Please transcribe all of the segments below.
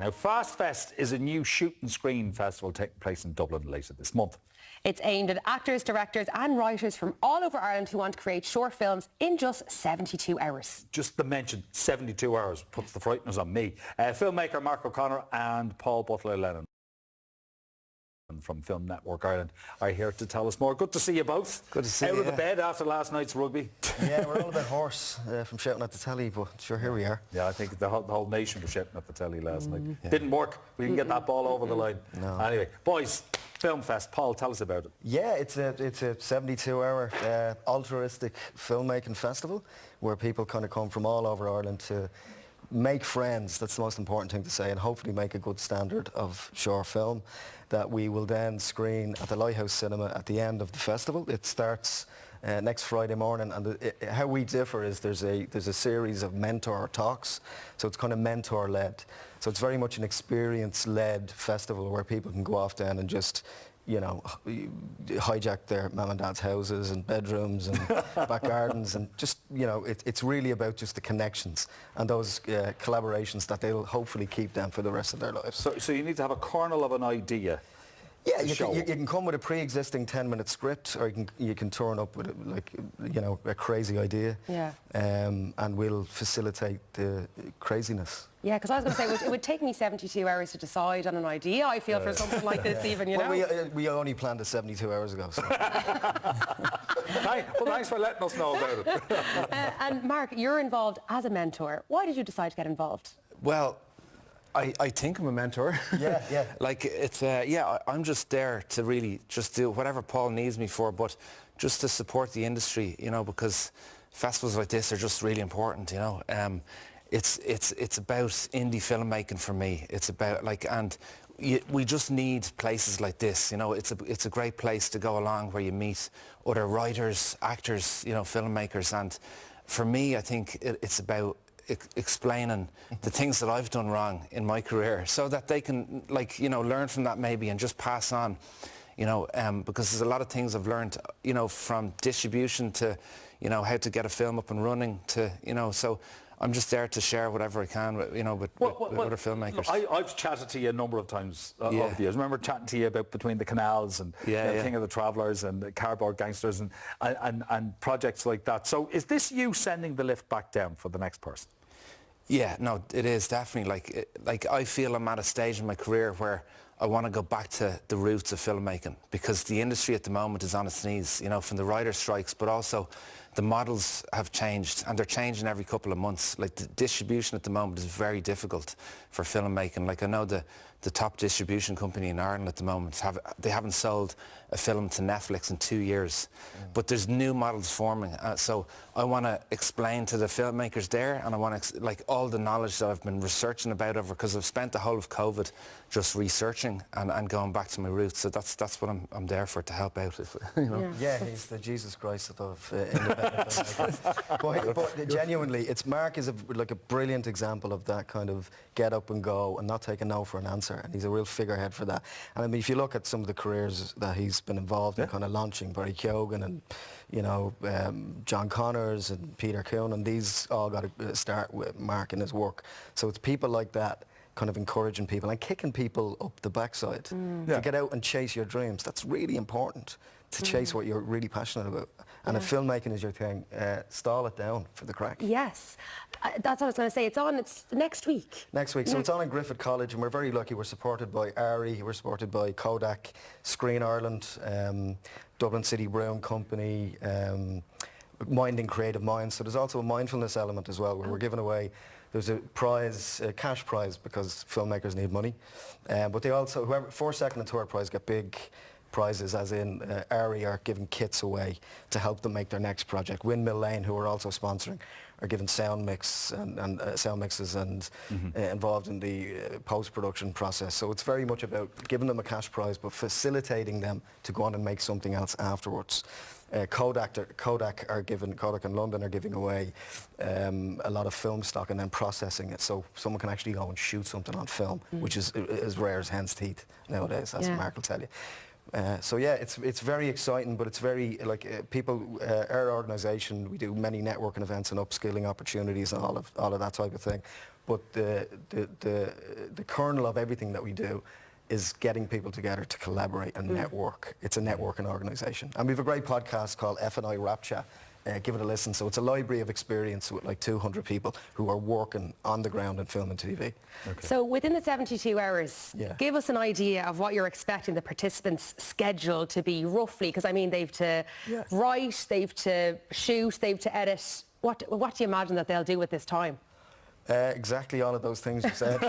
Now, Fast Fest is a new shoot and screen festival taking place in Dublin later this month. It's aimed at actors, directors and writers from all over Ireland who want to create short films in just 72 hours. Just the mention, 72 hours, puts the frighteners on me. Filmmaker Mark O'Connor and Paul Butler-Lennon from Film Network Ireland are here to tell us more. Good to see you both. Good to see you. Out of the bed after last night's rugby. Yeah, we're all a bit hoarse from shouting at the telly, but sure, here we are. Yeah, I think the whole nation was shouting at the telly last night. Yeah. Didn't work. We didn't get that ball over the line. No. Anyway, boys, Film Fest. Paul, tell us about it. Yeah, it's a 72-hour altruistic filmmaking festival where people kind of come from all over Ireland to make friends. That's the most important thing to say, and hopefully make a good standard of short film that we will then screen at the Lighthouse Cinema at the end of the festival. It starts next Friday morning, and how we differ is there's a series of mentor talks, so it's kind of mentor led. So it's very much an experience-led festival where people can go off then and just, you know, hijack their mum and dad's houses and bedrooms and back gardens, and just, you know, it's really about just the connections and those collaborations that they'll hopefully keep them for the rest of their lives. So you need to have a kernel of an idea. Yeah, you can come with a pre-existing 10-minute script, or you can turn up with a crazy idea. Yeah. And we'll facilitate the craziness. Yeah, because I was going to say, it would take me 72 hours to decide on an idea, I feel, for something like this even, you know? Well, we only planned it 72 hours ago, so. Hi, well, thanks for letting us know about it. And Mark, you're involved as a mentor. Why did you decide to get involved? Well, I think I'm a mentor. Yeah. Like, it's, I'm just there to really just do whatever Paul needs me for, but just to support the industry, you know, because festivals like this are just really important, you know. It's about indie filmmaking for me. It's about, like, and we just need places like this, you know. It's a great place to go along where you meet other writers, actors, you know, filmmakers. And for me, I think it's about explaining the things that I've done wrong in my career, so that they can, like, you know, learn from that maybe and just pass on, you know, because there's a lot of things I've learned, you know, from distribution to, you know, how to get a film up and running to, you know, so I'm just there to share whatever I can, you know, with other filmmakers. Look, I've chatted to you a number of times over the years. I remember chatting to you about Between the Canals and King of the Travellers and Cardboard Gangsters and projects like that. So is this you sending the lift back down for the next person? Yeah, no, it is definitely. Like I feel I'm at a stage in my career where I want to go back to the roots of filmmaking, because the industry at the moment is on its knees, you know, from the writer strikes, but also the models have changed, and they're changing every couple of months. Like, the distribution at the moment is very difficult for filmmaking. Like, I know the top distribution company in Ireland at the moment, they haven't sold a film to Netflix in 2 years. But there's new models forming. So I want to explain to the filmmakers there, and I want to, like, all the knowledge that I've been researching about over, because I've spent the whole of COVID just researching and going back to my roots. So that's what I'm there for, to help out, if, you know. Yeah, he's the Jesus Christ of independent filmmakers. But genuinely, Mark is like a brilliant example of that kind of get up and go and not take a no for an answer, and he's a real figurehead for that. And I mean, if you look at some of the careers that he's been involved in, kind of launching, Barry Keoghan and, you know, John Connors and Peter Coon, and these all got to start with Mark and his work. So it's people like that kind of encouraging people and kicking people up the backside to get out and chase your dreams. That's really important, to chase what you're really passionate about. And if filmmaking is your thing, stall it down for the crack. Yes, that's what I was going to say. It's next week. Next week. So it's on in Griffith College, and we're very lucky. We're supported by ARI, we're supported by Kodak, Screen Ireland, Dublin City Brewing Company, Minding Creative Minds. So there's also a mindfulness element as well, where we're giving away, there's a prize, a cash prize, because filmmakers need money. But they also, whoever, first, second and third prize get big prizes, as in ARI are giving kits away to help them make their next project. Windmill Lane, who are also sponsoring, are giving sound mix and sound mixes and involved in the post-production process. So it's very much about giving them a cash prize, but facilitating them to go on and make something else afterwards. Kodak and London are giving away a lot of film stock and then processing it, so someone can actually go and shoot something on film, which is as rare as hen's teeth nowadays, as Mark will tell you. So yeah, it's very exciting, but it's very people. Our organisation, we do many networking events and upskilling opportunities and all of that type of thing. But the kernel of everything that we do is getting people together to collaborate and network. It's a networking organisation, and we have a great podcast called FNI Rap Chat. Give it a listen. So it's a library of experience with like 200 people who are working on the ground in film and TV. Okay. So within the 72 hours, give us an idea of what you're expecting the participants' schedule to be roughly, because I mean they've to write, they've to shoot, they've to edit. What do you imagine that they'll do with this time? Exactly all of those things you said.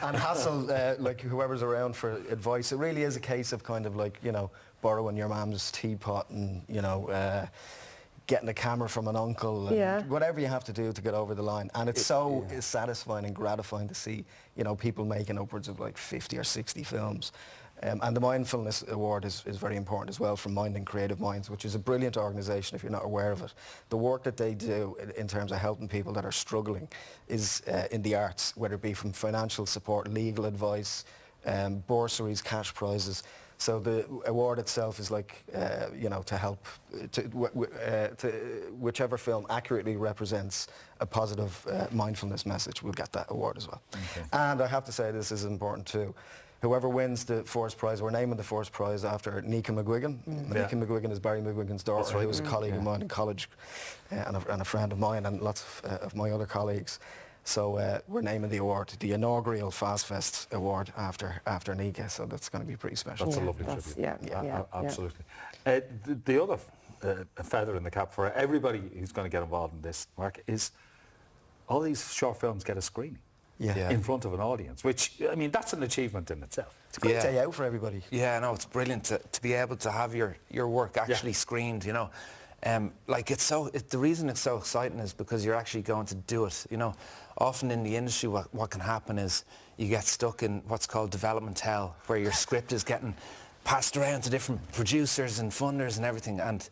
And hassle like whoever's around for advice. It really is a case of kind of like, you know, borrowing your mum's teapot and, you know, getting a camera from an uncle and whatever you have to do to get over the line. And it's so satisfying and gratifying to see, you know, people making upwards of like 50 or 60 films. And the Mindfulness Award is very important as well, from Minding Creative Minds, which is a brilliant organisation if you're not aware of it. The work that they do in terms of helping people that are struggling is in the arts, whether it be from financial support, legal advice, bursaries, cash prizes. So the award itself is like, you know, to help, to whichever film accurately represents a positive mindfulness message will get that award as well. Okay. And I have to say this is important too. Whoever wins the first prize, we're naming the first prize after Nika McGuigan. Nika McGuigan is Barry McGuigan's daughter, who was a colleague of mine in college and a friend of mine and lots of my other colleagues. So we're naming the award, the inaugural Fast Fest award after Nika, so that's going to be pretty special. That's a lovely tribute. Absolutely. The other feather in the cap for everybody who's going to get involved in this, Mark, is all these short films get a screening. In front of an audience, which, I mean, that's an achievement in itself. It's a great day out for everybody. Yeah, no, it's brilliant to be able to have your work actually screened, you know. Like the reason it's so exciting is because you're actually going to do it, you know. Often in the industry what can happen is you get stuck in what's called development hell, where your script is getting passed around to different producers and funders and everything, and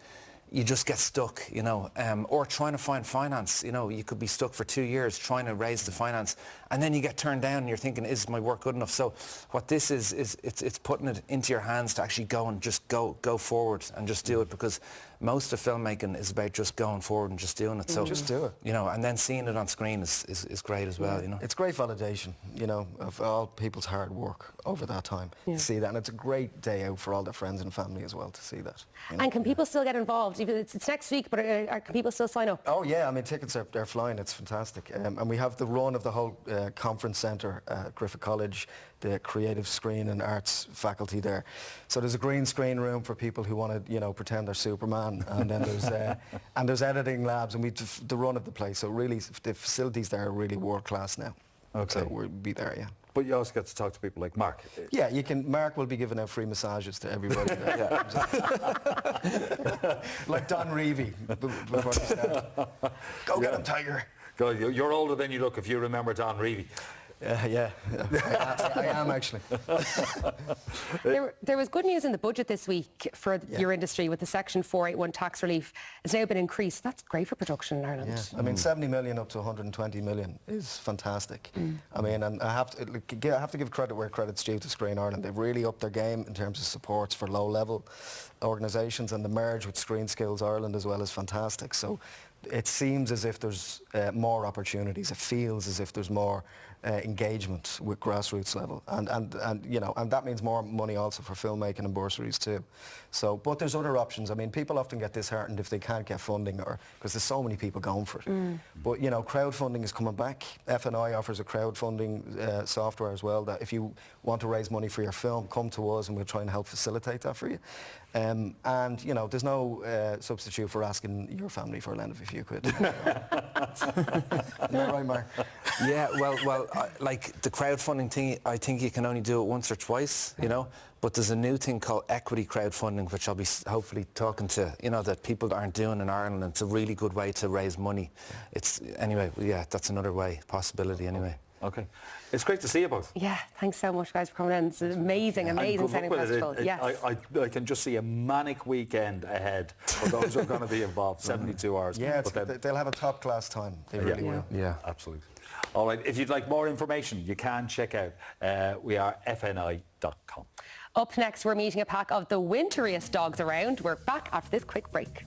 you just get stuck, you know, or trying to find finance. You know, you could be stuck for 2 years trying to raise the finance, and then you get turned down and you're thinking, is my work good enough? So what this is it's putting it into your hands to actually go and just go forward and just do it, because most of filmmaking is about just going forward and just doing it. So just do it. You know, and then seeing it on screen is great as well, you know. It's great validation, you know, of all people's hard work over that time to see that. And it's a great day out for all their friends and family as well to see that. You know? And can people still get involved? It's next week, but can people still sign up? Oh yeah, I mean, tickets are flying. It's fantastic. And we have the run of the whole conference centre at Griffith College, the creative screen and arts faculty there. So there's a green screen room for people who want to, you know, pretend they're Superman, and then there's editing labs, and the run of the place. So really, the facilities there are really world class now. Okay. So we'll be there, yeah. But you also get to talk to people like Mark. Yeah, you can. Mark will be giving out free massages to everybody. Like Don Reevy before he started. Go get him, Tiger. You're older than you look if you remember Don Reevy. Yeah, I am actually. There was good news in the budget this week for your industry with the Section 481 tax relief. It's now been increased. That's great for production in Ireland. Yeah. I mean, 70 million up to 120 million is fantastic. I mean, and I have to give credit where credit's due to Screen Ireland. They've really upped their game in terms of supports for low-level organisations, and the merge with Screen Skills Ireland as well is fantastic. So it seems as if there's more opportunities. It feels as if there's more engagement with grassroots level, and you know, and that means more money also for filmmaking and bursaries too. So, but there's other options. I mean, people often get disheartened if they can't get funding, or because there's so many people going for it. But you know, crowdfunding is coming back. FNI offers a crowdfunding software as well, that if you want to raise money for your film, come to us and we'll try and help facilitate that for you. And you know, there's no substitute for asking your family for a lend of a few quid. Yeah, right, Mark. Yeah, well, like the crowdfunding thing, I think you can only do it once or twice, you know. But there's a new thing called equity crowdfunding, which I'll be hopefully talking to, you know, that people aren't doing in Ireland. And it's a really good way to raise money. Anyway, yeah, that's another possibility anyway. Okay. It's great to see you both. Yeah, thanks so much, guys, for coming in. It's an amazing sounding festival. Yes. I can just see a manic weekend ahead for those who are going to be involved, 72 hours. Yeah, they'll have a top-class time. They really will. Yeah, absolutely. All right, if you'd like more information, you can check out we are FNI.com. Up next, we're meeting a pack of the winteriest dogs around. We're back after this quick break.